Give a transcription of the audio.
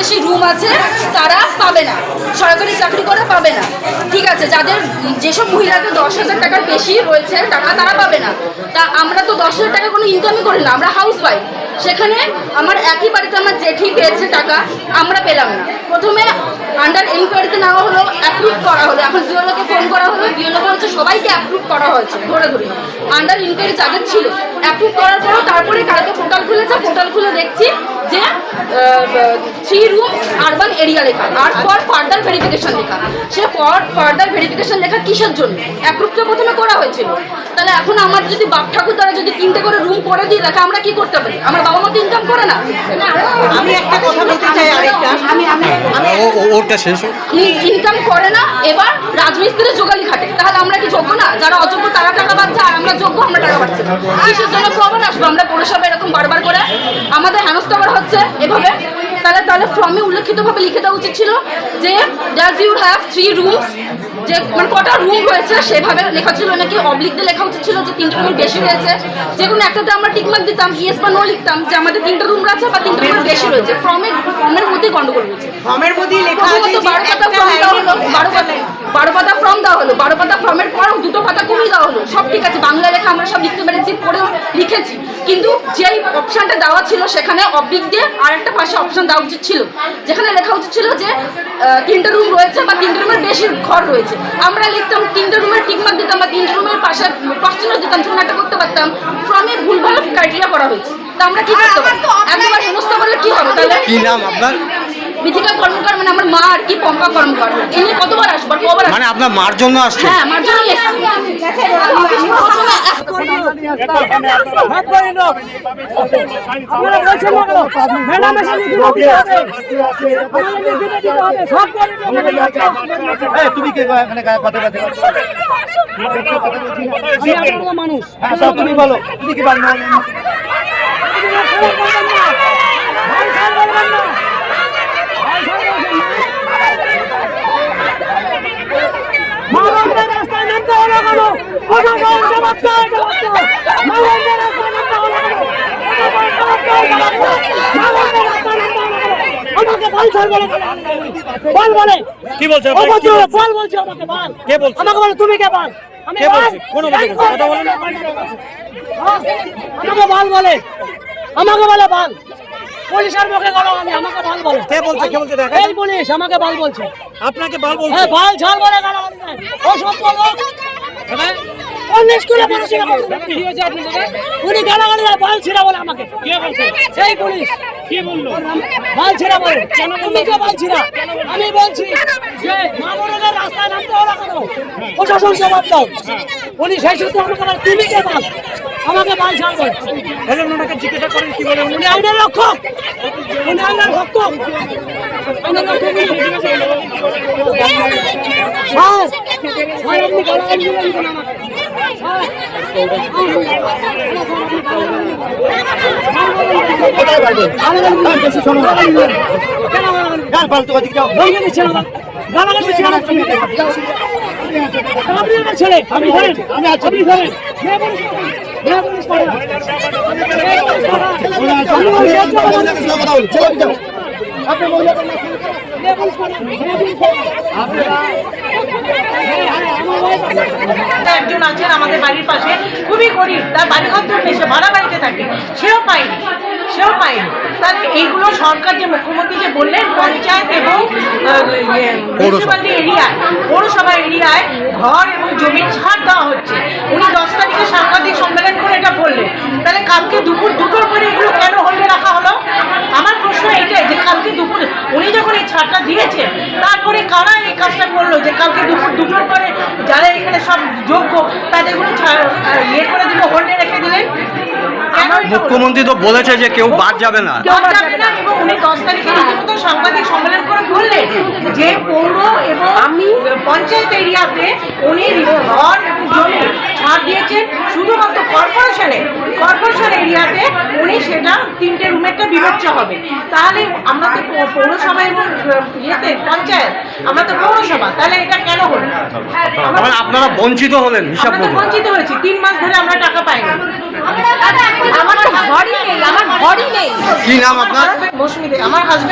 বেশি রুম আছে তারা পাবে না, সরকারি চাকরি করে পাবে না। ঠিক আছে, যাদের যেসব মহিলাদের 10,000 টাকার বেশি রয়েছে টাকা তারা পাবে না। তা আমরা তো 10,000 টাকা কোনো ইনকামই করি না, আমরা হাউস ওয়াইফ। সেখানে আমার একই বাড়িতে আমার জেঠি পেয়েছে টাকা, আমরা পেলাম না। প্রথমে আন্ডার এনকোয়ারিতে নেওয়া হলো, অ্যাপ্রুভ করা হলো, এখন বিওলোকে ফোন করা হলো, বিওলো বলছে সবাইকে অ্যাপ্রুভ করা হয়েছে ধরে ধরে। আন্ডার ইনকোয়ারি যাদের ছিল অ্যাপ্রুভ করার পরও তারপরে কালকে পোর্টাল খুলেছে, পোর্টাল খুলে দেখছি যে 3 রুম আরবান এরিয়া লেখা আর ফর ফার্দার ভেরিফিকেশন লেখা। সে ফর ফার্দার ভেরিফিকেশন লেখা কিসের জন্য? অ্যাপ্রুভটা প্রথমে করা হয়েছিল। তাহলে এখন আমার যদি বাপ ঠাকুর দ্বারা যদি 3টে করে রুম করে দিয়ে রাখে, আমরা কি করতে পারি? আমার বাবা মা তো ইনকাম করে না। আমি একটা কথা বলতে চাই, আরেকটা ওটা শেষ ইনকাম করে না, এবার রাজমিস্ত্রি জোগালি খাটে। তাহলে আমরা কি যোগ্য না? যারা অযোগ্য তারা টাকা পাচ্ছে, আর আমরা যোগ্য আমরা টাকা পাচ্ছি না। কিসের জন্য প্রবলেম আসবো? আমরা পৌরসভা এরকম বারবার করে আমাদের হেনস্থা করা হচ্ছে এভাবে। তাহলে ফর্মে উল্লেখিতভাবে লিখে দেওয়া উচিত ছিল যে ডাজ ইউ হ্যাভ 3 রুমস, যে মানে কটা রুম রয়েছে সেভাবে লেখা ছিল নাকি অবলিক দিয়ে লেখা উচিত ছিল যে 3টে রুমের বেশি রয়েছে। যে কোনো একটাতে আমরা টিকমার্ক দিতাম, ইয়েস বা নো লিখতাম যে আমাদের 3টে রুম আছে বা 3টে রুমের বেশি রয়েছে। ফর্মের মধ্যে গন্ডগোল রয়েছে। ফর্মের মধ্যে লেখা আছে 12 পাতা ফর্ম দেওয়া হলো, 12 পাতা ফর্ম দেওয়া হলো, 12 পাতা ফর্মের পর 2টো পাতা কমিয়ে দেওয়া হলো। সব ঠিক আছে, বাংলা লেখা আমরা সব লিখতে পেরেছি, পড়েও লিখেছি, কিন্তু যেই অপশনটা দেওয়া ছিল সেখানে অবলিক দিয়ে আর একটা পাশে অপশন দেওয়া উচিত ছিল, যেখানে লেখা উচিত ছিল যে 3টে রুম রয়েছে বা 3টে রুমের বেশি ঘর রয়েছে। আমরা লিখতাম 3টে রুমের টিকমার্ক দিতাম বা 3টে রুমের পাশে কোশ্চেনও দিতাম, যেমন একটা করতে পারতাম। ফর্মে ভুলভাল ক্রাইটেরিয়া করা হয়েছে, তা আমরা কি করতে পারি? একবার হেনস্থা করলে কি হবে? তাহলে কি নাম আপনার? বিথিকা কর্মকার, মানে আমার মা আর কি, পম্পা কর্মকার। এমনি কতবার আসবো, কবার মানে আপনার মার জন্য আসছে? হ্যাঁ, আমার জন্যই এসেছি। তুমি কে মানুষ? তুমি বলো, তুমি কি পারবে? কি বলছে? তুমি কে বল? আমাকে বল বলে, আমাকে বলে বল। পুলিশের মুখে গালাগালি, আমাকে বল বলে। কে বলছে? কে বলছে? দেখেন, এই পুলিশ আমাকে বল বলছে। আপনাকে বল বলছে? হ্যাঁ, বল ছাড় বলে গালাগালি দেয়। ও সব বলো। কোন স্কুলে পড়াশোনা করছেন? কি হয়েছে আপনার সাথে? উনি গালাগালি দেয়, বল ছিড়া বলে আমাকে। কে বলছে? এই পুলিশ। কি বললো? বল ছিড়া বলে। কেন তুমি কে বল ছিড়া? আমি বলছি যে মামুনের রাস্তায় নামতে হলো কেন? প্রশাসন জবাব দাও। উনি সেই সূত্রে আমাকে বলে তুমি কে বল? আমাকে বল ছাড় বলে। হ্যালো, ওনাকে জিজ্ঞাসা করেন কি বলে? উনি আইনের রক্ষক, উনি আইনের রক্ষক। আইনের রক্ষক। স্যার, স্যার আপনি গালাগালি দিলেন কেন আমাকে? ছেলে আপনি ধরেন, আমি আছি, আপনি ধরেন। একজন আছেন আমাদের বাড়ির পাশে, খুবই গরিব, তার বাড়ি ঘর নেই, সে ভাড়া বাড়িতে থাকে, সেও পায়নি। তাহলে এইগুলো সরকার যে মুখ্যমন্ত্রী যে বললেন পঞ্চায়েত এবং মিউনিসিপ্যালিটি এরিয়ায়, পৌরসভা এরিয়ায় ঘর এবং জমির ছাড় দেওয়া হচ্ছে। উনি 10 তারিখে সাংবাদিক সম্মেলন করে এটা বললেন। তাহলে কালকে দুপুর 2টোর পরে এগুলো কেন হোল্ডে রাখা হলো? আমার প্রশ্ন এইটাই যে কালকে দুপুরে উনি যখন এই ছাড়টা দিয়েছেন, তারপরে কারা এই কাজটা করলো যে কালকে দুপুর 2টোর পরে যারা এখানে সব যোগ্য তাদেরগুলো ইয়ে করে দিল, হোল্ডে রেখে দিলেন? মুখ্যমন্ত্রী তো বলেছে যে কেউ বাদ যাবে না। এবং উনি 10 তারিখে রীতিমতো সাংবাদিক সম্মেলন করে বললেন যে পৌর এবং পঞ্চায়েত এরিয়াতে উনি ঘর এবং জমি ছাড় দিয়েছেন, শুধুমাত্র কর্পোরেশন এরিয়াতে উনি সেটা 3টে রুমেরটা বিবেচ্য হবে। তাহলে আমরা তো পৌরসভা এবং ইয়েতে পঞ্চায়েত, আমরা তো পৌরসভা, তাহলে এটা কেন হলো? আপনারা বঞ্চিত হলেন, হিসাব করুন। বঞ্চিত হয়েছি, 3 মাস ধরে আমরা টাকা পাইনি। আমার তো ঘরই নেই, আমার ঘরই নেই। কি নাম আপনার? মৌসুমী, আমার হাজবেন্ড